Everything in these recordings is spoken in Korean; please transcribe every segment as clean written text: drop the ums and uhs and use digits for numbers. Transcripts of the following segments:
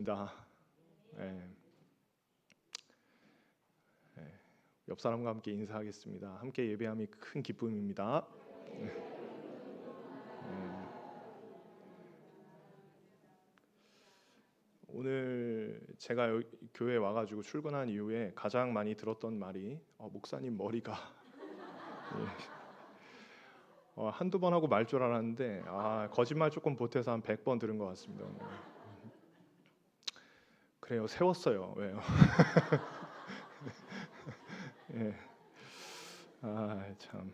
다 예, 예. 옆 사람과 함께 인사하겠습니다. 함께 예배함이 큰 기쁨입니다. 오늘 제가 교회에 와가지고 출근한 이후에 가장 많이 들었던 말이 목사님 머리가 한두 번 하고 말 줄 알았는데 거짓말 조금 보태서 한 100번 들은 것 같습니다. 오늘. 그래요, 세웠어요. 왜요? 예. 참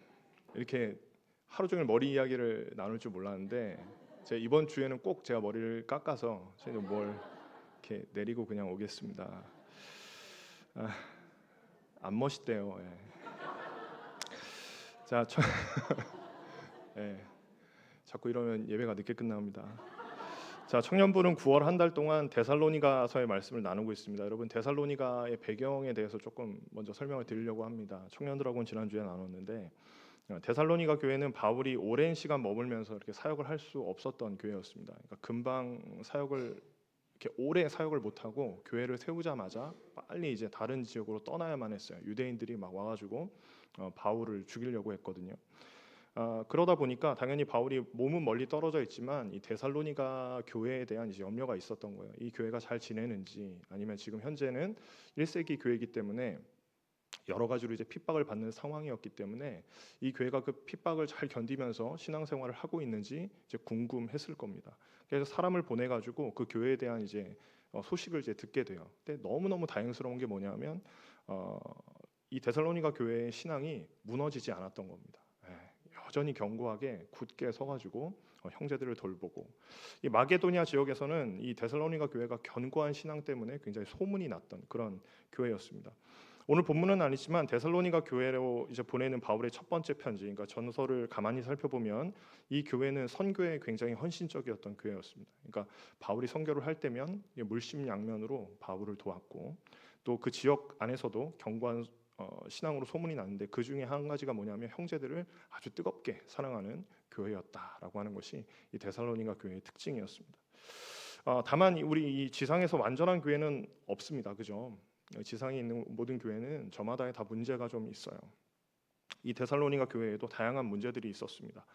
이렇게 하루 종일 머리 이야기를 나눌 줄 몰랐는데 제가 이번 주에는 꼭 제가 머리를 깎아서 제가 뭘 이렇게 내리고 그냥 오겠습니다. 안 멋있대요. 예. 자, 예. 자꾸 이러면 예배가 늦게 끝납니다. 자, 청년부는 9월 한 달 동안 데살로니가서의 말씀을 나누고 있습니다. 여러분, 데살로니가의 배경에 대해서 조금 먼저 설명을 드리려고 합니다. 청년들하고는 지난주에 나눴는데 데살로니가 교회는 바울이 오랜 시간 머물면서 이렇게 사역을 할 수 없었던 교회였습니다. 그러니까 금방 사역을 이렇게 오래 사역을 못하고 교회를 세우자마자 빨리 이제 다른 지역으로 떠나야만 했어요. 유대인들이 막 와가지고 바울을 죽이려고 했거든요. 그러다 보니까 당연히 바울이 몸은 멀리 떨어져 있지만 이 데살로니가 교회에 대한 이제 염려가 있었던 거예요. 이 교회가 잘 지내는지, 아니면 지금 현재는 1세기 교회이기 때문에 여러 가지로 이제 핍박을 받는 상황이었기 때문에 이 교회가 그 핍박을 잘 견디면서 신앙생활을 하고 있는지 이제 궁금했을 겁니다. 그래서 사람을 보내 가지고 그 교회에 대한 이제 소식을 이제 듣게 돼요. 근데 너무너무 다행스러운 게 뭐냐면 이 데살로니가 교회의 신앙이 무너지지 않았던 겁니다. 여전히 견고하게 굳게 서가지고 형제들을 돌보고, 이 마게도니아 지역에서는 이 데살로니가 교회가 견고한 신앙 때문에 굉장히 소문이 났던 그런 교회였습니다. 오늘 본문은 아니지만 데살로니가 교회로 이제 보내는 바울의 첫 번째 편지, 그러니까 전서를 가만히 살펴보면 이 교회는 선교에 굉장히 헌신적이었던 교회였습니다. 그러니까 바울이 선교를 할 때면 물심양면으로 바울을 도왔고, 또 그 지역 안에서도 견고한 신앙으로 소문이 났는데 그 중에 한 가지가 뭐냐면 형제들을 아주 뜨겁게 사랑하는 교회였다라고 하는 것이 이 데살로니가 교회의 특징이었습니다. 다만 우리 이 지상에서 완전한 교회는 없습니다. 그죠? 지상에 있는 모든 교회는 저마다의 다 문제가 좀 있어요. 이 데살로니가 교회에도 다양한 문제들이 있었습니다.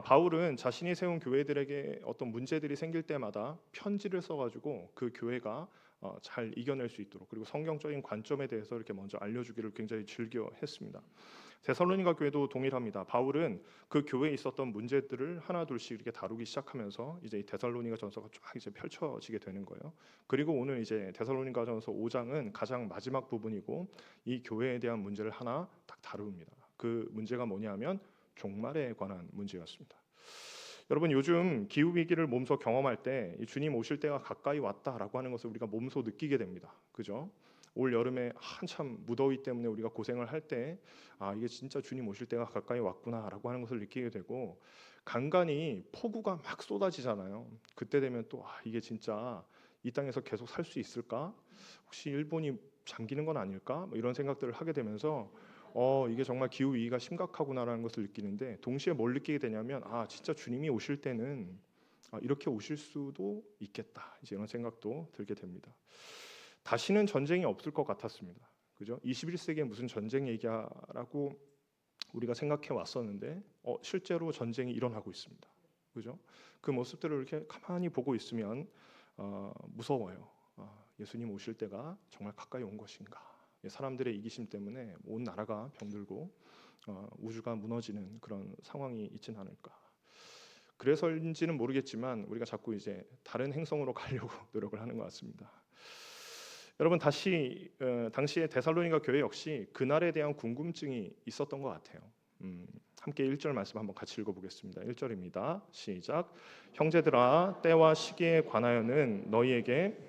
바울은 자신이 세운 교회들에게 어떤 문제들이 생길 때마다 편지를 써가지고 그 교회가 잘 이겨낼 수 있도록, 그리고 성경적인 관점에 대해서 이렇게 먼저 알려주기를 굉장히 즐겨 했습니다. 데살로니가 교회도 동일합니다. 바울은 그 교회에 있었던 문제들을 하나 둘씩 이렇게 다루기 시작하면서 이제 이 데살로니가 전서가 쫙 이제 펼쳐지게 되는 거예요. 그리고 오늘 이제 데살로니가 전서 5장은 가장 마지막 부분이고 이 교회에 대한 문제를 하나 딱 다룹니다. 그 문제가 뭐냐면 종말에 관한 문제였습니다. 여러분, 요즘 기후 위기를 몸소 경험할 때 주님 오실 때가 가까이 왔다라고 하는 것을 우리가 몸소 느끼게 됩니다. 그죠? 올 여름에 한참 무더위 때문에 우리가 고생을 할 때 이게 진짜 주님 오실 때가 가까이 왔구나라고 하는 것을 느끼게 되고, 간간히 폭우가 막 쏟아지잖아요. 그때 되면 또 이게 진짜 이 땅에서 계속 살 수 있을까? 혹시 일본이 잠기는 건 아닐까? 뭐 이런 생각들을 하게 되면서 이게 정말 기후 위기가 심각하구나라는 것을 느끼는데, 동시에 뭘 느끼게 되냐면 진짜 주님이 오실 때는 이렇게 오실 수도 있겠다, 이제 이런 생각도 들게 됩니다. 다시는 전쟁이 없을 것 같았습니다. 그죠? 21세기에 무슨 전쟁 얘기라고 우리가 생각해 왔었는데 실제로 전쟁이 일어나고 있습니다. 그죠? 그 모습들을 이렇게 가만히 보고 있으면 무서워요. 예수님 오실 때가 정말 가까이 온 것인가? 사람들의 이기심 때문에 온 나라가 병들고 우주가 무너지는 그런 상황이 있진 않을까? 그래서인지는 모르겠지만 우리가 자꾸 이제 다른 행성으로 가려고 노력을 하는 것 같습니다. 여러분, 당시에 데살로니가 교회 역시 그날에 대한 궁금증이 있었던 것 같아요. 함께 1절 말씀 한번 같이 읽어보겠습니다. 1절입니다. 시작. 형제들아, 때와 시기에 관하여는 너희에게,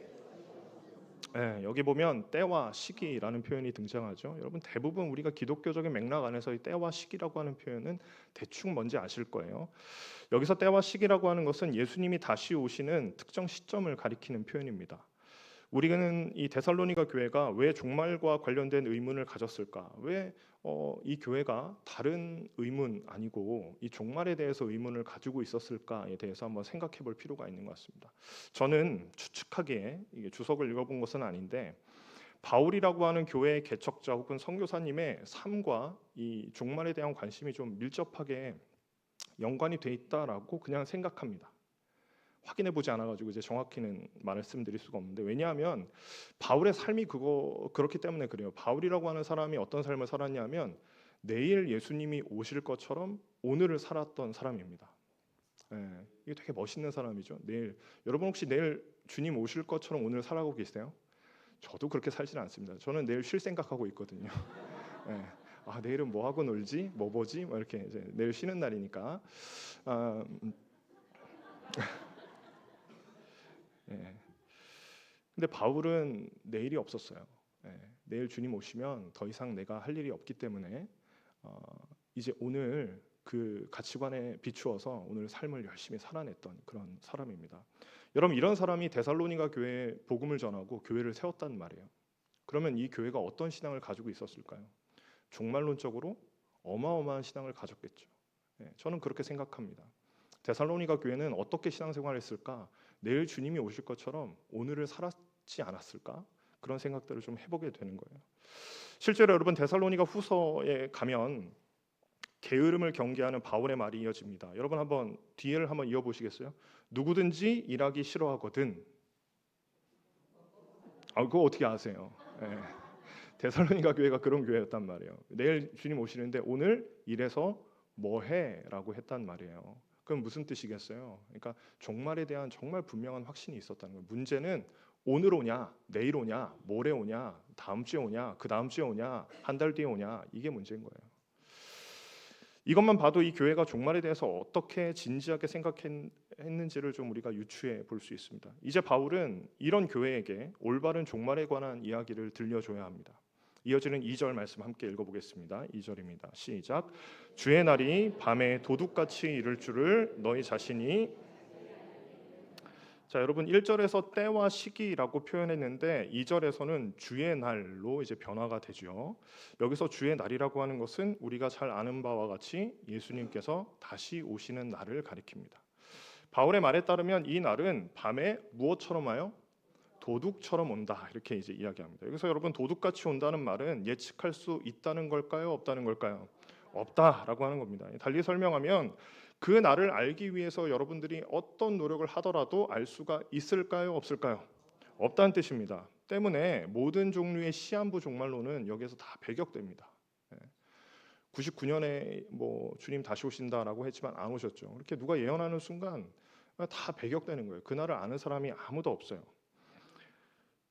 여기 보면 때와 시기라는 표현이 등장하죠. 여러분, 대부분 우리가 기독교적인 맥락 안에서 이 때와 시기라고 하는 표현은 대충 뭔지 아실 거예요. 여기서 때와 시기라고 하는 것은 예수님이 다시 오시는 특정 시점을 가리키는 표현입니다. 우리는 이 데살로니가 교회가 왜 종말과 관련된 의문을 가졌을까? 왜 이 교회가 다른 의문 아니고 이 종말에 대해서 의문을 가지고 있었을까에 대해서 한번 생각해 볼 필요가 있는 것 같습니다. 저는 추측하기에 이게 주석을 읽어본 것은 아닌데 바울이라고 하는 교회의 개척자 혹은 선교사님의 삶과 이 종말에 대한 관심이 좀 밀접하게 연관이 돼 있다라고 그냥 생각합니다. 확인해 보지 않아 가지고 이제 정확히는 말씀드릴 수가 없는데, 왜냐하면 바울의 삶이 그렇기 때문에 그래요. 바울이라고 하는 사람이 어떤 삶을 살았냐면 내일 예수님이 오실 것처럼 오늘을 살았던 사람입니다. 예, 이게 되게 멋있는 사람이죠. 여러분 혹시 내일 주님 오실 것처럼 오늘 살아가고 계세요? 저도 그렇게 살지는 않습니다. 저는 내일 쉴 생각하고 있거든요. 예. 아, 내일은 뭐 하고 놀지? 뭐 보지? 뭐 이렇게 이제 내일 쉬는 날이니까. 아, 예. 근데 바울은 내일이 없었어요. 예. 내일 주님 오시면 더 이상 내가 할 일이 없기 때문에 어, 이제 오늘 그 가치관에 비추어서 오늘 삶을 열심히 살아냈던 그런 사람입니다. 여러분, 이런 사람이 데살로니가 교회에 복음을 전하고 교회를 세웠단 말이에요. 그러면 이 교회가 어떤 신앙을 가지고 있었을까요? 종말론적으로 어마어마한 신앙을 가졌겠죠. 예, 저는 그렇게 생각합니다. 데살로니가 교회는 어떻게 신앙생활을 했을까? 내일 주님이 오실 것처럼 오늘을 살았지 않았을까? 그런 생각들을 좀 해보게 되는 거예요. 실제로 여러분, 데살로니가 후서에 가면 게으름을 경계하는 바울의 말이 이어집니다. 여러분 한번 뒤를 한번 이어보시겠어요? 누구든지 일하기 싫어하거든. 아, 그거 어떻게 아세요? 예. 데살로니가 교회가 그런 교회였단 말이에요. 내일 주님 오시는데 오늘 일해서 뭐 해라고 했단 말이에요. 그럼 무슨 뜻이겠어요? 그러니까 종말에 대한 정말 분명한 확신이 있었다는 거예요. 문제는 오늘 오냐, 내일 오냐, 모레 오냐, 다음 주에 오냐, 그 다음 주에 오냐, 한 달 뒤에 오냐, 이게 문제인 거예요. 이것만 봐도 이 교회가 종말에 대해서 어떻게 진지하게 생각했는지를 좀 우리가 유추해 볼 수 있습니다. 이제 바울은 이런 교회에게 올바른 종말에 관한 이야기를 들려줘야 합니다. 이어지는 2절 말씀 함께 읽어보겠습니다. 2절입니다. 시작. 주의 날이 밤에 도둑같이 이를 줄을 너희 자신이. 자, 여러분 1절에서 때와 시기라고 표현했는데 2절에서는 주의 날로 이제 변화가 되죠. 여기서 주의 날이라고 하는 것은 우리가 잘 아는 바와 같이 예수님께서 다시 오시는 날을 가리킵니다. 바울의 말에 따르면 이 날은 밤에 무엇처럼 와요? 도둑처럼 온다, 이렇게 이제 이야기합니다. 여기서 여러분 도둑같이 온다는 말은 예측할 수 있다는 걸까요? 없다는 걸까요? 없다라고 하는 겁니다. 달리 설명하면 그 날을 알기 위해서 여러분들이 어떤 노력을 하더라도 알 수가 있을까요? 없을까요? 없다는 뜻입니다. 때문에 모든 종류의 시한부 종말론은 여기에서 다 배격됩니다. 99년에 뭐 주님 다시 오신다라고 했지만 안 오셨죠. 이렇게 누가 예언하는 순간 다 배격되는 거예요. 그 날을 아는 사람이 아무도 없어요.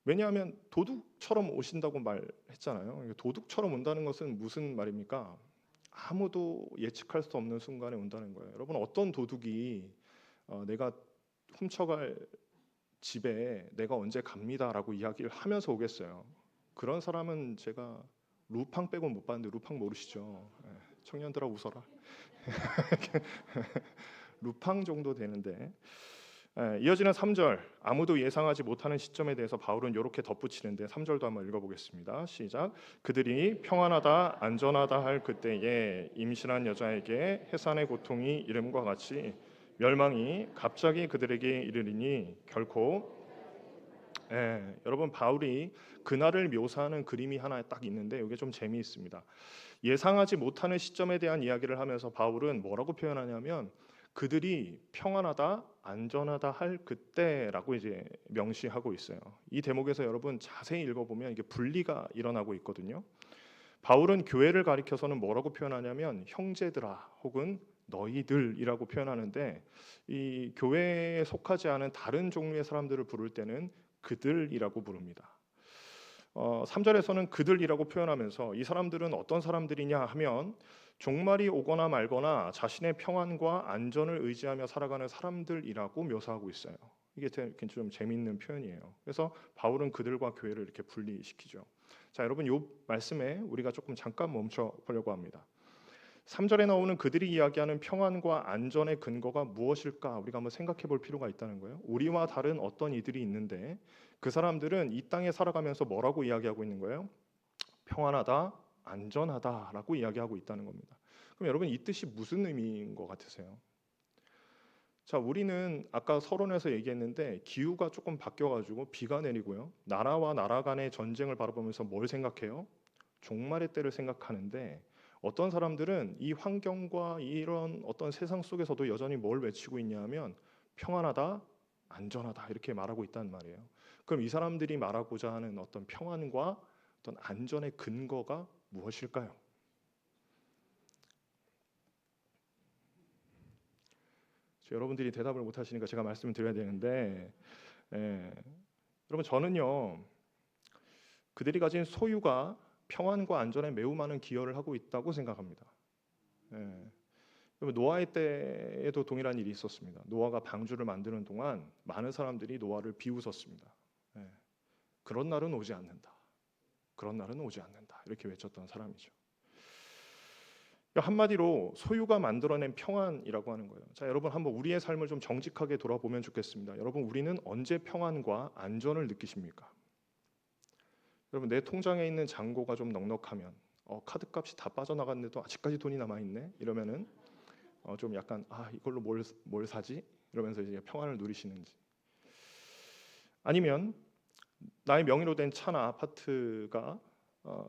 왜냐하면 도둑처럼 오신다고 말했잖아요. 도둑처럼 온다는 것은 무슨 말입니까? 아무도 예측할 수 없는 순간에 온다는 거예요. 여러분, 어떤 도둑이 내가 훔쳐갈 집에 내가 언제 갑니다라고 이야기를 하면서 오겠어요. 그런 사람은 제가 루팡 빼고 못 봤는데, 루팡 모르시죠? 예, 청년들아 웃어라. 루팡 정도 되는데. 이어지는 3절, 아무도 예상하지 못하는 시점에 대해서 바울은 이렇게 덧붙이는데 3절도 한번 읽어보겠습니다. 시작. 그들이 평안하다 안전하다 할 그때에 임신한 여자에게 해산의 고통이 이름과 같이 멸망이 갑자기 그들에게 이르리니 결코. 여러분, 바울이 그날을 묘사하는 그림이 하나 딱 있는데 이게 좀 재미있습니다. 예상하지 못하는 시점에 대한 이야기를 하면서 바울은 뭐라고 표현하냐면 그들이 평안하다, 안전하다 할 그때라고 이제 명시하고 있어요. 이 대목에서 여러분 자세히 읽어보면 이게 분리가 일어나고 있거든요. 바울은 교회를 가리켜서는 뭐라고 표현하냐면 형제들아 혹은 너희들이라고 표현하는데, 이 교회에 속하지 않은 다른 종류의 사람들을 부를 때는 그들이라고 부릅니다. 3절에서는 그들이라고 표현하면서 이 사람들은 어떤 사람들이냐 하면 종말이 오거나 말거나 자신의 평안과 안전을 의지하며 살아가는 사람들이라고 묘사하고 있어요. 이게 좀 재미있는 표현이에요. 그래서 바울은 그들과 교회를 이렇게 분리시키죠. 자, 여러분 이 말씀에 우리가 조금 잠깐 멈춰 보려고 합니다. 3절에 나오는 그들이 이야기하는 평안과 안전의 근거가 무엇일까 우리가 한번 생각해 볼 필요가 있다는 거예요. 우리와 다른 어떤 이들이 있는데 그 사람들은 이 땅에 살아가면서 뭐라고 이야기하고 있는 거예요? 평안하다, 안전하다라고 이야기하고 있다는 겁니다. 그럼 여러분 이 뜻이 무슨 의미인 것 같으세요? 자, 우리는 아까 서론에서 얘기했는데 기후가 조금 바뀌어가지고 비가 내리고요. 나라와 나라 간의 전쟁을 바라보면서 뭘 생각해요? 종말의 때를 생각하는데 어떤 사람들은 이 환경과 이런 어떤 세상 속에서도 여전히 뭘 외치고 있냐면 평안하다, 안전하다 이렇게 말하고 있단 말이에요. 그럼 이 사람들이 말하고자 하는 어떤 평안과 어떤 안전의 근거가 무엇일까요? 여러분들이 대답을 못 하시니까 제가 말씀을 드려야 되는데, 예, 여러분 저는요 그들이 가진 소유가 평안과 안전에 매우 많은 기여를 하고 있다고 생각합니다. 예. 노아의 때에도 동일한 일이 있었습니다. 노아가 방주를 만드는 동안 많은 사람들이 노아를 비웃었습니다. 예. 그런 날은 오지 않는다. 그런 날은 오지 않는다. 이렇게 외쳤던 사람이죠. 한마디로 소유가 만들어낸 평안이라고 하는 거예요. 자, 여러분 한번 우리의 삶을 좀 정직하게 돌아보면 좋겠습니다. 여러분 우리는 언제 평안과 안전을 느끼십니까? 여러분 내 통장에 있는 잔고가 좀 넉넉하면 카드값이 다 빠져나갔는데도 아직까지 돈이 남아 있네. 이러면은 좀 약간 이걸로 뭘 사지? 이러면서 이제 평안을 누리시는지. 아니면 나의 명의로 된 차나 아파트가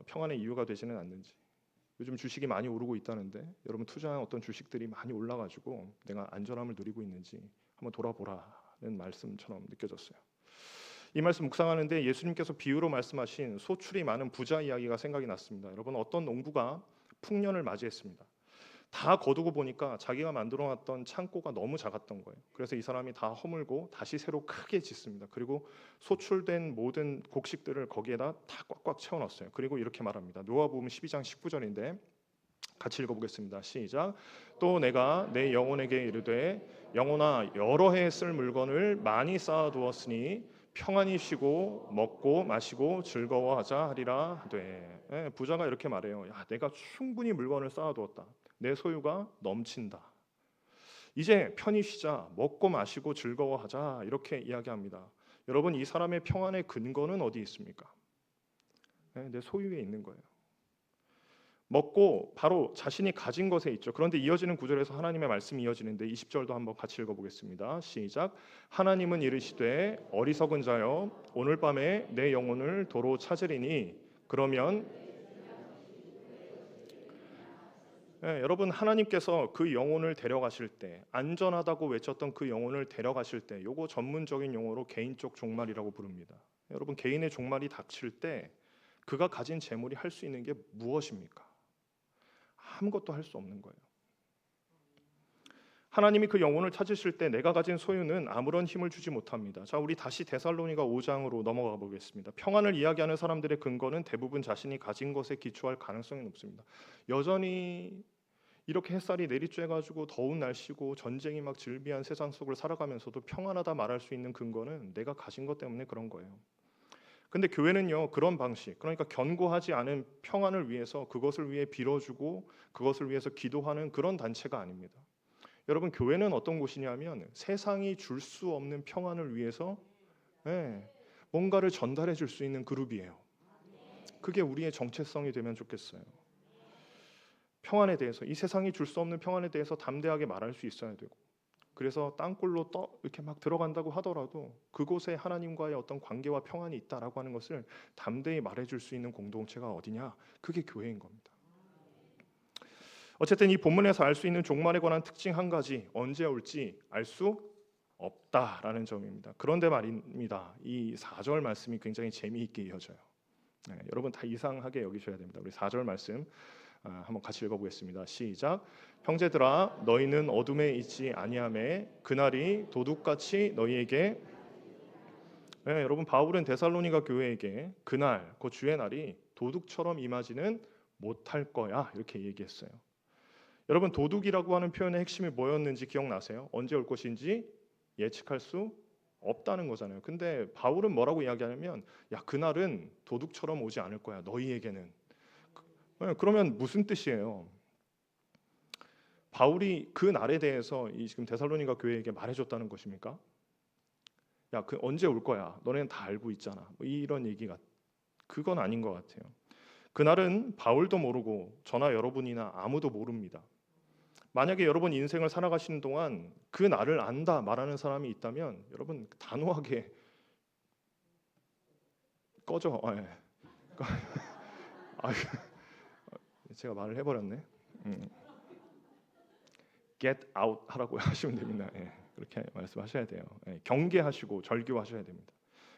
평안의 이유가 되지는 않는지. 요즘 주식이 많이 오르고 있다는데 여러분 투자한 어떤 주식들이 많이 올라가지고 내가 안전함을 누리고 있는지 한번 돌아보라는 말씀처럼 느껴졌어요. 이 말씀 묵상하는데 예수님께서 비유로 말씀하신 소출이 많은 부자 이야기가 생각이 났습니다. 여러분 어떤 농부가 풍년을 맞이했습니다. 다 거두고 보니까 자기가 만들어놨던 창고가 너무 작았던 거예요. 그래서 이 사람이 다 허물고 다시 새로 크게 짓습니다. 그리고 소출된 모든 곡식들을 거기에다 다 꽉꽉 채워넣었어요. 그리고 이렇게 말합니다. 누가복음 12장 19절인데 같이 읽어보겠습니다. 시작. 또 내가 내 영혼에게 이르되 영혼아 여러 해 쓸 물건을 많이 쌓아두었으니 평안히 쉬고 먹고 마시고 즐거워하자 하리라 하되. 부자가 이렇게 말해요. 야, 내가 충분히 물건을 쌓아두었다. 내 소유가 넘친다. 이제 편히 쉬자. 먹고 마시고 즐거워하자. 이렇게 이야기합니다. 여러분 이 사람의 평안의 근거는 어디 있습니까? 내 소유에 있는 거예요. 먹고 바로 자신이 가진 것에 있죠. 그런데 이어지는 구절에서 하나님의 말씀이 이어지는데 20절도 한번 같이 읽어보겠습니다. 시작. 하나님은 이르시되 어리석은 자여 오늘 밤에 내 영혼을 도로 찾으리니 그러면 여러분 하나님께서 그 영혼을 데려가실 때 안전하다고 외쳤던 그 영혼을 데려가실 때 요거 전문적인 용어로 개인적 종말이라고 부릅니다. 여러분 개인의 종말이 닥칠 때 그가 가진 재물이 할 수 있는 게 무엇입니까? 아무것도 할 수 없는 거예요. 하나님이 그 영혼을 찾으실 때 내가 가진 소유는 아무런 힘을 주지 못합니다. 자, 우리 다시 데살로니가 5장으로 넘어가 보겠습니다. 평안을 이야기하는 사람들의 근거는 대부분 자신이 가진 것에 기초할 가능성이 높습니다. 여전히 이렇게 햇살이 내리쬐가지고 더운 날씨고 전쟁이 막 질비한 세상 속을 살아가면서도 평안하다 말할 수 있는 근거는 내가 가진 것 때문에 그런 거예요. 근데 교회는요 그런 방식, 그러니까 견고하지 않은 평안을 위해서 그것을 위해 빌어주고 그것을 위해서 기도하는 그런 단체가 아닙니다. 여러분 교회는 어떤 곳이냐면 세상이 줄 수 없는 평안을 위해서 뭔가를 전달해 줄 수 있는 그룹이에요. 그게 우리의 정체성이 되면 좋겠어요. 평안에 대해서, 이 세상이 줄 수 없는 평안에 대해서 담대하게 말할 수 있어야 되고, 그래서 땅굴로 이렇게 막 들어간다고 하더라도 그곳에 하나님과의 어떤 관계와 평안이 있다라고 하는 것을 담대히 말해줄 수 있는 공동체가 어디냐? 그게 교회인 겁니다. 어쨌든 이 본문에서 알 수 있는 종말에 관한 특징 한 가지, 언제 올지 알 수 없다라는 점입니다. 그런데 말입니다. 이 4절 말씀이 굉장히 재미있게 이어져요. 여러분 다 이상하게 여기셔야 됩니다. 우리 4절 말씀 한번 같이 읽어보겠습니다. 시작. 형제들아 너희는 어둠에 있지 아니하매 그날이 도둑같이 너희에게 여러분 바울은 데살로니가 교회에게 그날 그 주의 날이 도둑처럼 임하지는 못할 거야 이렇게 얘기했어요. 여러분 도둑이라고 하는 표현의 핵심이 뭐였는지 기억나세요? 언제 올 것인지 예측할 수 없다는 거잖아요. 근데 바울은 뭐라고 이야기하냐면 야 그날은 도둑처럼 오지 않을 거야 너희에게는. 그러면 무슨 뜻이에요? 바울이 그 날에 대해서 이 지금 데살로니가 교회에게 말해줬다는 것입니까? 야, 그 언제 올 거야? 너네는 다 알고 있잖아. 뭐 이런 얘기가 그건 아닌 것 같아요. 그날은 바울도 모르고 저나 여러분이나 아무도 모릅니다. 만약에 여러분 인생을 살아가시는 동안 그 날을 안다 말하는 사람이 있다면 여러분 단호하게 꺼져. 예. 아, 제가 말을 해버렸네. 음, get out 하라고 하시면 됩니다. 예, 그렇게 말씀하셔야 돼요. 예, 경계하시고 절규하셔야 됩니다.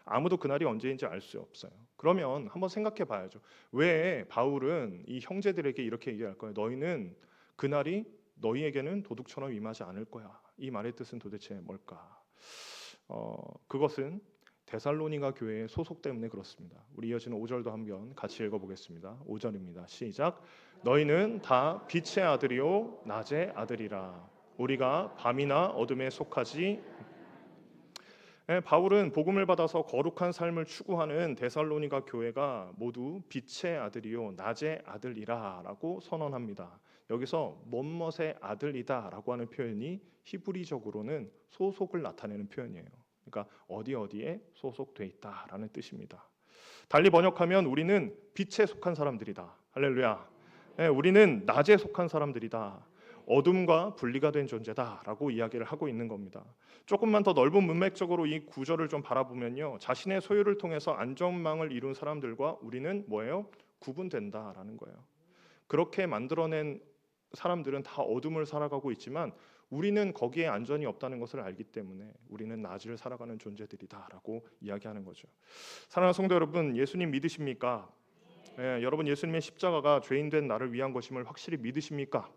아무도 그날이 언제인지 알 수 없어요. 그러면 한번 생각해 봐야죠. 왜 바울은 이 형제들에게 이렇게 얘기할 거예요? 너희는 그날이 너희에게는 도둑처럼 임하지 않을 거야. 이 말의 뜻은 도대체 뭘까? 그것은 데살로니가 교회의 소속 때문에 그렇습니다. 우리 이어지는 5절도 한번 같이 읽어보겠습니다. 5절입니다. 시작. 너희는 다 빛의 아들이요 낮의 아들이라. 우리가 밤이나 어둠에 속하지. 바울은 복음을 받아서 거룩한 삶을 추구하는 데살로니가 교회가 모두 빛의 아들이요 낮의 아들이라라고 선언합니다. 여기서 못못의 아들이다라고 하는 표현이 히브리적으로는 소속을 나타내는 표현이에요. 그러니까 어디에 소속돼 있다라는 뜻입니다. 달리 번역하면 우리는 빛에 속한 사람들이다. 할렐루야. 우리는 낮에 속한 사람들이다. 어둠과 분리가 된 존재다라고 이야기를 하고 있는 겁니다. 조금만 더 넓은 문맥적으로 이 구절을 좀 바라보면요, 자신의 소유를 통해서 안전망을 이룬 사람들과 우리는 뭐예요? 구분된다라는 거예요. 그렇게 만들어낸 사람들은 다 어둠을 살아가고 있지만 우리는 거기에 안전이 없다는 것을 알기 때문에 우리는 낮을 살아가는 존재들이다라고 이야기하는 거죠. 사랑하는 성도 여러분, 예수님 믿으십니까? 여러분 예수님의 십자가가 죄인된 나를 위한 것임을 확실히 믿으십니까?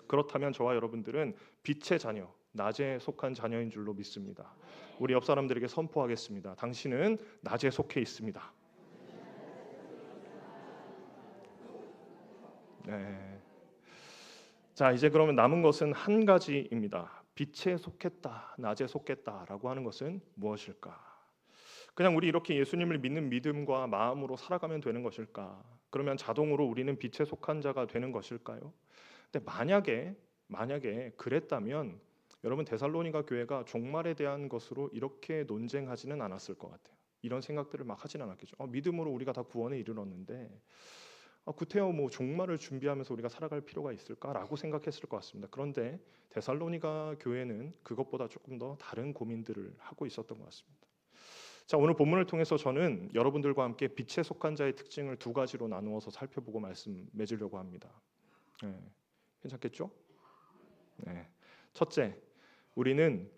그렇다면 저와 여러분들은 빛의 자녀, 낮에 속한 자녀인 줄로 믿습니다. 우리 옆 사람들에게 선포하겠습니다. 당신은 낮에 속해 있습니다. 네. 자, 이제 그러면 남은 것은 한 가지입니다. 빛에 속했다, 낮에 속했다라고 하는 것은 무엇일까? 그냥 우리 이렇게 예수님을 믿는 믿음과 마음으로 살아가면 되는 것일까? 그러면 자동으로 우리는 빛에 속한 자가 되는 것일까요? 근데 만약에 그랬다면 여러분 데살로니가 교회가 종말에 대한 것으로 이렇게 논쟁하지는 않았을 것 같아요. 이런 생각들을 막 하진 않았겠죠. 믿음으로 우리가 다 구원에 이르렀는데 구태여 뭐 종말을 준비하면서 우리가 살아갈 필요가 있을까라고 생각했을 것 같습니다. 그런데 데살로니가 교회는 그것보다 조금 더 다른 고민들을 하고 있었던 것 같습니다. 자, 오늘 본문을 통해서 저는 여러분들과 함께 빛에 속한 자의 특징을 두 가지로 나누어서 살펴보고 말씀 맺으려고 합니다. 괜찮겠죠? 네. 첫째, 우리는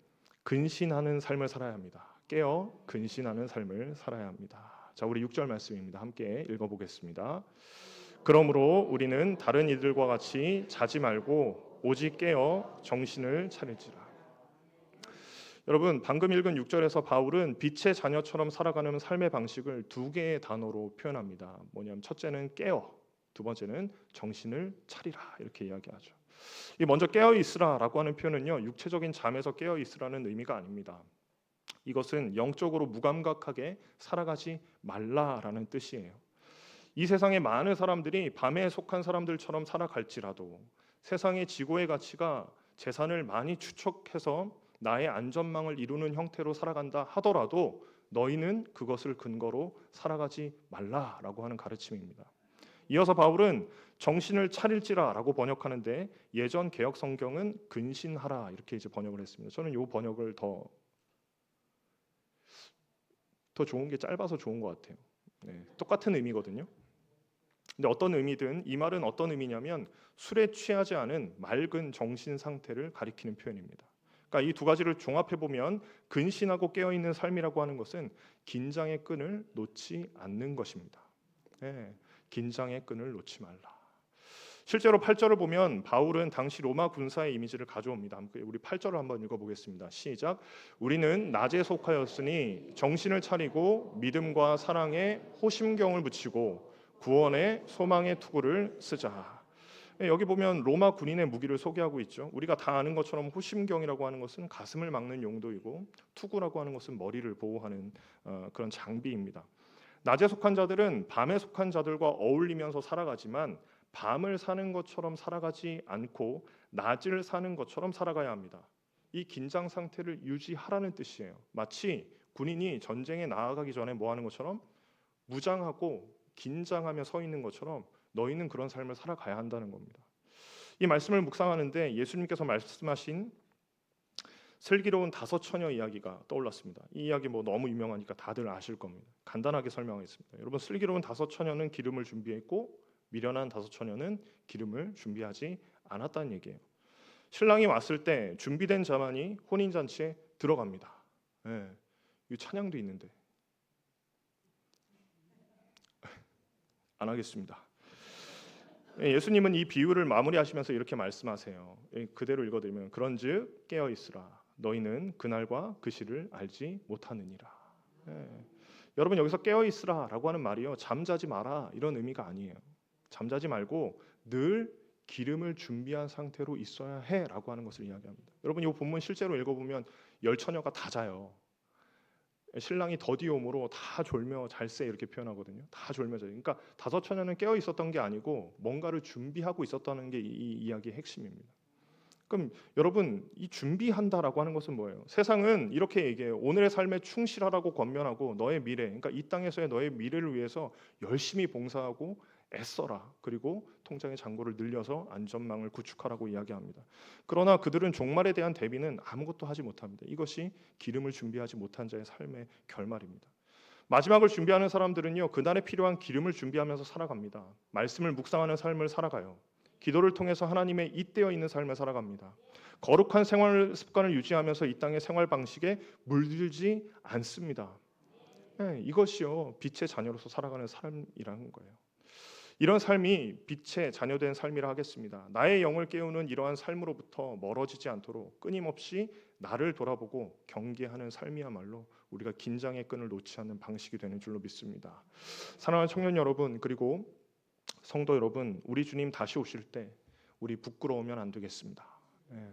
근신하는 삶을 살아야 합니다. 깨어 근신하는 삶을 살아야 합니다. 자, 우리 6절 말씀입니다. 함께 읽어보겠습니다. 그러므로 우리는 다른 이들과 같이 자지 말고 오직 깨어 정신을 차릴지라. 여러분 방금 읽은 6절에서 바울은 빛의 자녀처럼 살아가는 삶의 방식을 두 개의 단어로 표현합니다. 뭐냐면 첫째는 깨어, 두 번째는 정신을 차리라 이렇게 이야기하죠. 이 먼저 깨어 있으라라고 하는 표현은요, 육체적인 잠에서 깨어 있으라는 의미가 아닙니다. 이것은 영적으로 무감각하게 살아가지 말라라는 뜻이에요. 이 세상의 많은 사람들이 밤에 속한 사람들처럼 살아갈지라도 세상의 지고의 가치가 재산을 많이 축적해서 나의 안전망을 이루는 형태로 살아간다 하더라도 너희는 그것을 근거로 살아가지 말라라고 하는 가르침입니다. 이어서 바울은 정신을 차릴지라라고 번역하는데 예전 개역 성경은 근신하라 이렇게 이제 번역을 했습니다. 저는 이 번역을 더 좋은 게 짧아서 좋은 것 같아요. 똑같은 의미거든요. 근데 어떤 의미든 이 말은 어떤 의미냐면 술에 취하지 않은 맑은 정신 상태를 가리키는 표현입니다. 그러니까 이 두 가지를 종합해 보면 근신하고 깨어 있는 삶이라고 하는 것은 긴장의 끈을 놓지 않는 것입니다. 긴장의 끈을 놓지 말라. 실제로 8절을 보면 바울은 당시 로마 군사의 이미지를 가져옵니다. 우리 8절을 한번 읽어보겠습니다. 시작. 우리는 낮에 속하였으니 정신을 차리고 믿음과 사랑에 호심경을 붙이고 구원의 소망의 투구를 쓰자. 여기 보면 로마 군인의 무기를 소개하고 있죠. 우리가 다 아는 것처럼 호심경이라고 하는 것은 가슴을 막는 용도이고 투구라고 하는 것은 머리를 보호하는 그런 장비입니다. 낮에 속한 자들은 밤에 속한 자들과 어울리면서 살아가지만 밤을 사는 것처럼 살아가지 않고 낮을 사는 것처럼 살아가야 합니다. 이 긴장 상태를 유지하라는 뜻이에요. 마치 군인이 전쟁에 나아가기 전에 뭐 하는 것처럼 무장하고 긴장하며 서 있는 것처럼 너희는 그런 삶을 살아가야 한다는 겁니다. 이 말씀을 묵상하는데 예수님께서 말씀하신 슬기로운 다섯 처녀 이야기가 떠올랐습니다. 이 이야기 뭐 너무 유명하니까 다들 아실 겁니다. 간단하게 설명하겠습니다. 여러분, 슬기로운 다섯 처녀는 기름을 준비했고 미련한 다섯 처녀는 기름을 준비하지 않았다는 얘기예요. 신랑이 왔을 때 준비된 자만이 혼인 잔치에 들어갑니다. 예, 이 찬양도 있는데 안 하겠습니다. 예수님은 이 비유를 마무리하시면서 이렇게 말씀하세요. 그대로 읽어드리면 그런즉 깨어 있으라 너희는 그날과 그 시를 알지 못하느니라. 예. 여러분, 여기서 깨어 있으라라고 하는 말이요, 잠자지 마라 이런 의미가 아니에요. 잠자지 말고 늘 기름을 준비한 상태로 있어야 해라고 하는 것을 이야기합니다. 여러분, 이 본문 실제로 읽어보면 열 처녀가 다 자요. 신랑이 더디 오므로 다 졸며 잘세 이렇게 표현하거든요. 다 졸며 자요. 그러니까 다섯 처녀는 깨어 있었던 게 아니고 뭔가를 준비하고 있었다는 게 이 이야기의 핵심입니다. 그럼 여러분, 이 준비한다라고 하는 것은 뭐예요? 세상은 이렇게 얘기해요. 오늘의 삶에 충실하라고 권면하고 너의 미래, 그러니까 이 땅에서의 너의 미래를 위해서 열심히 봉사하고 애써라. 그리고 통장의 잔고를 늘려서 안전망을 구축하라고 이야기합니다. 그러나 그들은 종말에 대한 대비는 아무것도 하지 못합니다. 이것이 기름을 준비하지 못한 자의 삶의 결말입니다. 마지막을 준비하는 사람들은요, 그날에 필요한 기름을 준비하면서 살아갑니다. 말씀을 묵상하는 삶을 살아가요. 기도를 통해서 하나님의 잇대어 있는 삶을 살아갑니다. 거룩한 생활 습관을 유지하면서 이 땅의 생활 방식에 물들지 않습니다. 네, 이것이요, 빛의 자녀로서 살아가는 삶이라는 거예요. 이런 삶이 빛의 자녀된 삶이라 하겠습니다. 나의 영을 깨우는 이러한 삶으로부터 멀어지지 않도록 끊임없이 나를 돌아보고 경계하는 삶이야말로 우리가 긴장의 끈을 놓지 않는 방식이 되는 줄로 믿습니다. 사랑하는 청년 여러분, 그리고 성도 여러분, 우리 주님 다시 오실 때 우리 부끄러우면 안 되겠습니다. 예.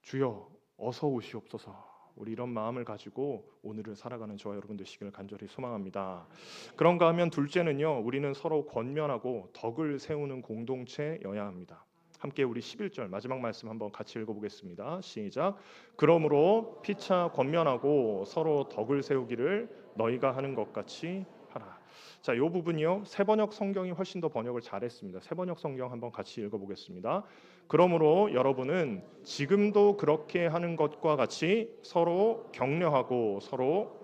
주여 어서 오시옵소서. 우리 이런 마음을 가지고 오늘을 살아가는 저와 여러분 되시기를 간절히 소망합니다. 그런가 하면 둘째는요, 우리는 서로 권면하고 덕을 세우는 공동체여야 합니다. 함께 우리 11절 마지막 말씀 한번 같이 읽어보겠습니다. 시작. 그러므로 피차 권면하고 서로 덕을 세우기를 너희가 하는 것 같이 하라. 자, 이 부분이요, 새번역 성경이 훨씬 더 번역을 잘했습니다. 새번역 성경 한번 같이 읽어보겠습니다. 그러므로 여러분은 지금도 그렇게 하는 것과 같이 서로 격려하고 서로,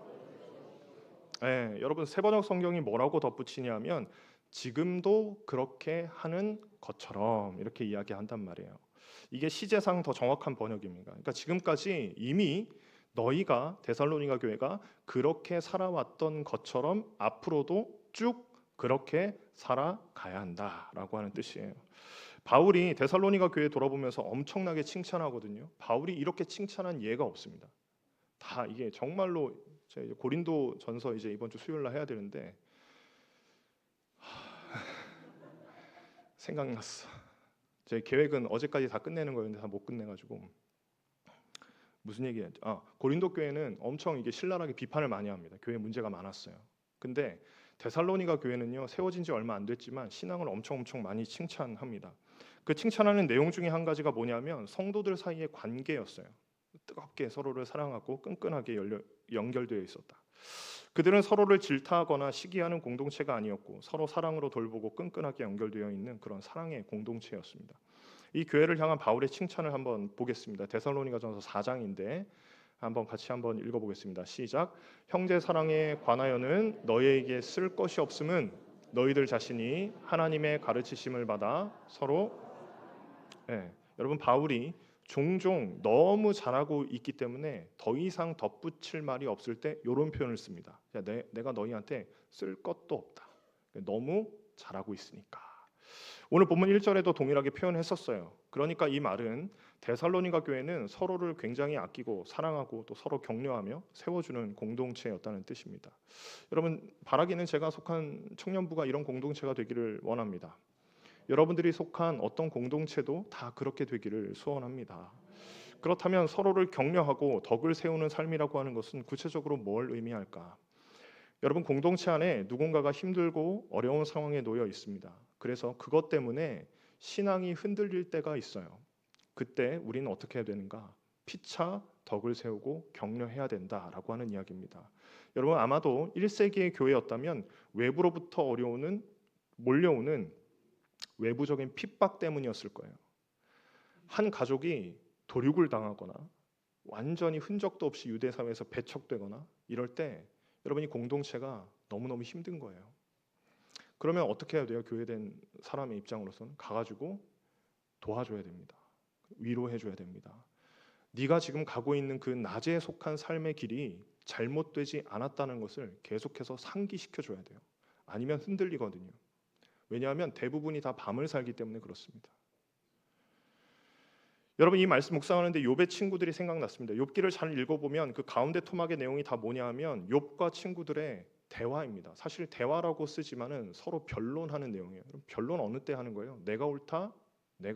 여러분, 새번역 성경이 뭐라고 덧붙이냐면 지금도 그렇게 하는 것처럼 이렇게 이야기한단 말이에요. 이게 시제상 더 정확한 번역입니다. 그러니까 지금까지 이미 너희가 데살로니가 교회가 그렇게 살아왔던 것처럼 앞으로도 쭉 그렇게 살아가야 한다라고 하는 뜻이에요. 바울이 데살로니가 교회 돌아보면서 엄청나게 칭찬하거든요. 바울이 이렇게 칭찬한 예가 없습니다. 다 이게 정말로 고린도 전서 이제 이번 주 수요일 날 해야 되는데 생각났어. 제 계획은 어제까지 다 끝내는 거였는데 다 못 끝내가지고 무슨 얘기했죠? 고린도 교회는 엄청 이게 신랄하게 비판을 많이 합니다. 교회 문제가 많았어요. 근데 데살로니가 교회는요, 세워진 지 얼마 안 됐지만 신앙을 엄청 많이 칭찬합니다. 그 칭찬하는 내용 중에 한 가지가 뭐냐면 성도들 사이의 관계였어요. 뜨겁게 서로를 사랑하고 끈끈하게 연결되어 있었다. 그들은 서로를 질타하거나 시기하는 공동체가 아니었고 서로 사랑으로 돌보고 끈끈하게 연결되어 있는 그런 사랑의 공동체였습니다. 이 교회를 향한 바울의 칭찬을 한번 보겠습니다. 데살로니가전서 4장인데 같이 한번 읽어보겠습니다. 시작. 형제 사랑에 관하여는 너희에게 쓸 것이 없음은 너희들 자신이 하나님의 가르치심을 받아 서로, 여러분, 바울이 종종 너무 잘하고 있기 때문에 더 이상 덧붙일 말이 없을 때 이런 표현을 씁니다. 내가 너희한테 쓸 것도 없다. 너무 잘하고 있으니까. 오늘 본문 1절에도 동일하게 표현했었어요. 그러니까 이 말은 데살로니가 교회는 서로를 굉장히 아끼고 사랑하고 또 서로 격려하며 세워주는 공동체였다는 뜻입니다. 여러분, 바라기는 제가 속한 청년부가 이런 공동체가 되기를 원합니다. 여러분들이 속한 어떤 공동체도 다 그렇게 되기를 소원합니다. 그렇다면 서로를 격려하고 덕을 세우는 삶이라고 하는 것은 구체적으로 뭘 의미할까? 여러분, 공동체 안에 누군가가 힘들고 어려운 상황에 놓여 있습니다. 그래서 그것 때문에 신앙이 흔들릴 때가 있어요. 그때 우리는 어떻게 해야 되는가? 피차 덕을 세우고 격려해야 된다라고 하는 이야기입니다. 여러분 아마도 1세기의 교회였다면 외부로부터 몰려오는 외부적인 핍박 때문이었을 거예요. 한 가족이 도륙을 당하거나 완전히 흔적도 없이 유대 사회에서 배척되거나 이럴 때 여러분이 공동체가 너무너무 힘든 거예요. 그러면 어떻게 해야 돼요? 교회된 사람의 입장으로서는 가가지고 도와줘야 됩니다. 위로해줘야 됩니다. 네가 지금 가고 있는 그 낮에 속한 삶의 길이 잘못되지 않았다는 것을 계속해서 상기시켜줘야 돼요. 아니면 흔들리거든요. 왜냐하면 대부분이 다 밤을 살기 때문에 그렇습니다. 여러분 이 말씀 묵상하는데 욥의 친구들이 생각났습니다. 욥기를 잘 읽어보면 그 가운데 토막의 내용이 다 뭐냐하면 욥과 친구들의 대화입니다. 사실 대화라고 쓰지만은 서로 변론하는 내용이에요. 그럼 변론 어느 때 하는 거예요? 내가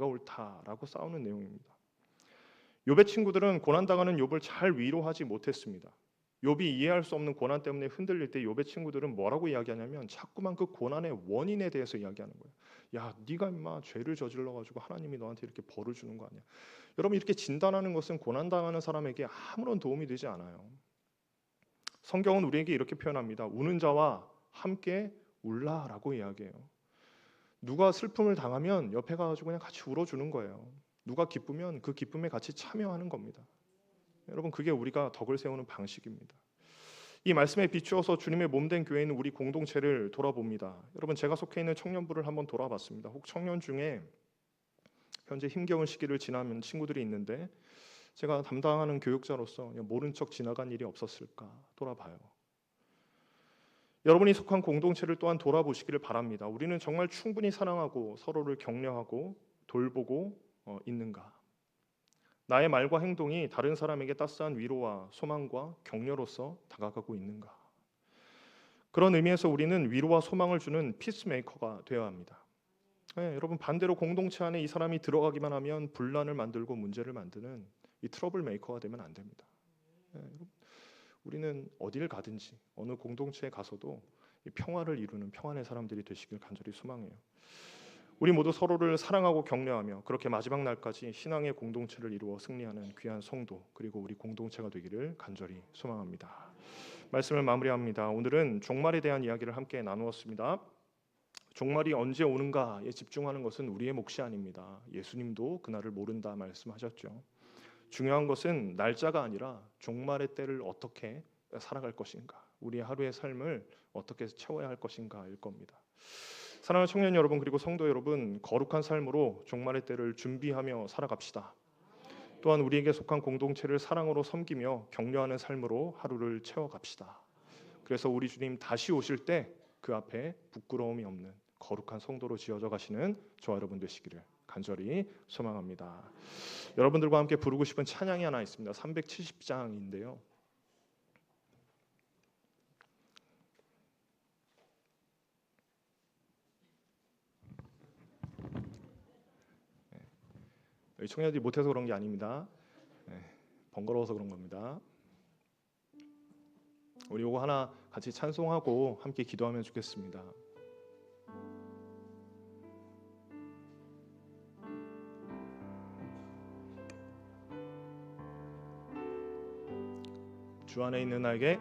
옳다라고 싸우는 내용입니다. 욥의 친구들은 고난당하는 욥을 잘 위로하지 못했습니다. 욥이 이해할 수 없는 고난 때문에 흔들릴 때 욥의 친구들은 뭐라고 이야기하냐면 자꾸만 그 고난의 원인에 대해서 이야기하는 거예요. 야, 네가 임마 죄를 저질러 가지고 하나님이 너한테 이렇게 벌을 주는 거 아니야. 여러분 이렇게 진단하는 것은 고난당하는 사람에게 아무런 도움이 되지 않아요. 성경은 우리에게 이렇게 표현합니다. 우는 자와 함께 울라라고 이야기해요. 누가 슬픔을 당하면 옆에 가가지고 그냥 같이 울어주는 거예요. 누가 기쁘면 그 기쁨에 같이 참여하는 겁니다. 여러분 그게 우리가 덕을 세우는 방식입니다. 이 말씀에 비추어서 주님의 몸된 교회 있는 우리 공동체를 돌아봅니다. 여러분 제가 속해 있는 청년부를 한번 돌아봤습니다. 혹 청년 중에 현재 힘겨운 시기를 지나는 친구들이 있는데 제가 담당하는 교육자로서 모른 척 지나간 일이 없었을까 돌아봐요. 여러분이 속한 공동체를 또한 돌아보시기를 바랍니다. 우리는 정말 충분히 사랑하고 서로를 격려하고 돌보고 있는가? 나의 말과 행동이 다른 사람에게 따스한 위로와 소망과 격려로서 다가가고 있는가? 그런 의미에서 우리는 위로와 소망을 주는 피스메이커가 되어야 합니다. 네, 여러분 반대로 공동체 안에 이 사람이 들어가기만 하면 분란을 만들고 문제를 만드는 이 트러블 메이커가 되면 안 됩니다. 네, 우리는 어디를 가든지 어느 공동체에 가서도 이 평화를 이루는 평안의 사람들이 되시길 간절히 소망해요. 우리 모두 서로를 사랑하고 격려하며 그렇게 마지막 날까지 신앙의 공동체를 이루어 승리하는 귀한 성도 그리고 우리 공동체가 되기를 간절히 소망합니다. 말씀을 마무리합니다. 오늘은 종말에 대한 이야기를 함께 나누었습니다. 종말이 언제 오는가에 집중하는 것은 우리의 몫이 아닙니다. 예수님도 그날을 모른다 말씀하셨죠. 중요한 것은 날짜가 아니라 종말의 때를 어떻게 살아갈 것인가, 우리의 하루의 삶을 어떻게 채워야 할 것인가일 겁니다. 사랑하는 청년 여러분 그리고 성도 여러분, 거룩한 삶으로 종말의 때를 준비하며 살아갑시다. 또한 우리에게 속한 공동체를 사랑으로 섬기며 격려하는 삶으로 하루를 채워갑시다. 그래서 우리 주님 다시 오실 때 그 앞에 부끄러움이 없는 거룩한 성도로 지어져 가시는 저와 여러분 되시기를 간절히 소망합니다. 여러분들과 함께 부르고 싶은 찬양이 하나 있습니다. 370장인데요. 청년들이 못해서 그런 게 아닙니다. 번거로워서 그런 겁니다. 우리 이거 하나 같이 찬송하고 함께 기도하면 좋겠습니다. 주 안에 있는 나에게,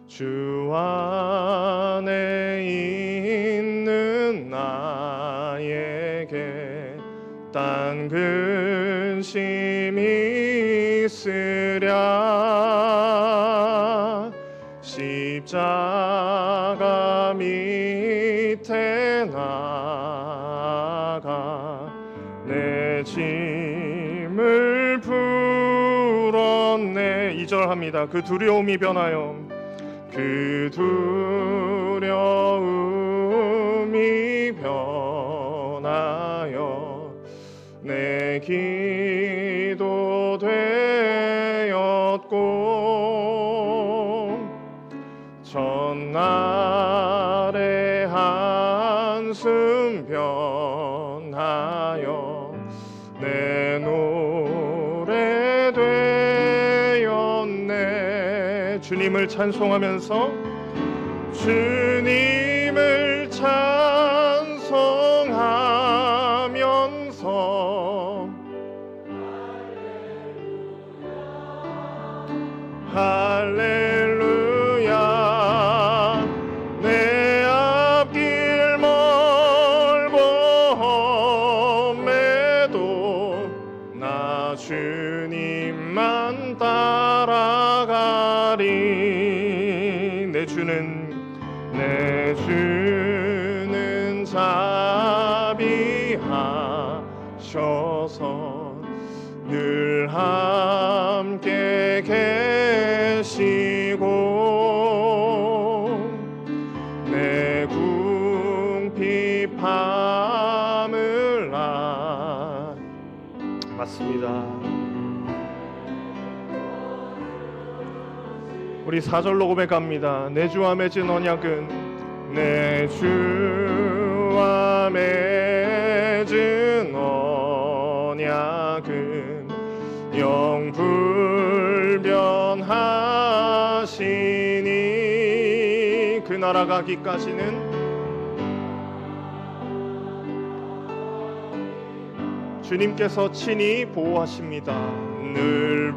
주 안에 있는 나에게 딴 근심이 있으랴. 십자가 밑에 나가 내 짐을 풀었네. 2절 합니다. 그 두려움이 변하여, 그 두려움이 변하여 내 기도 되었고, 전날의 한숨 변하여 내 노래 되었네. 주님을 찬송하면서, 주님을 찬송하면서 내 주는 자비하셔서 늘 함께 계시고 내 궁핍함을 맞습니다. 우리 4절로 고백합니다. 내 주와 맺은 언약은 내 주와 맺은 언약은 영불변하시니 그 나라 가기까지는 주님께서 친히 보호하십니다. 늘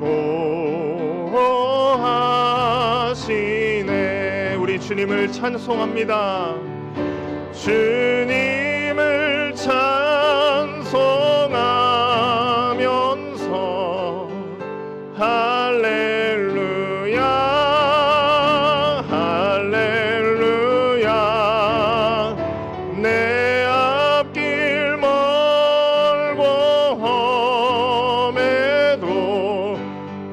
보호하시네. 우리 주님을 찬송합니다. 주님을 찬송하면서 할렐루야 할렐루야 내 앞길 멀고 험해도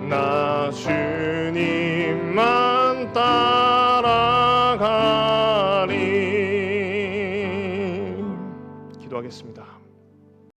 나 주님만 따라가리. 기도하겠습니다.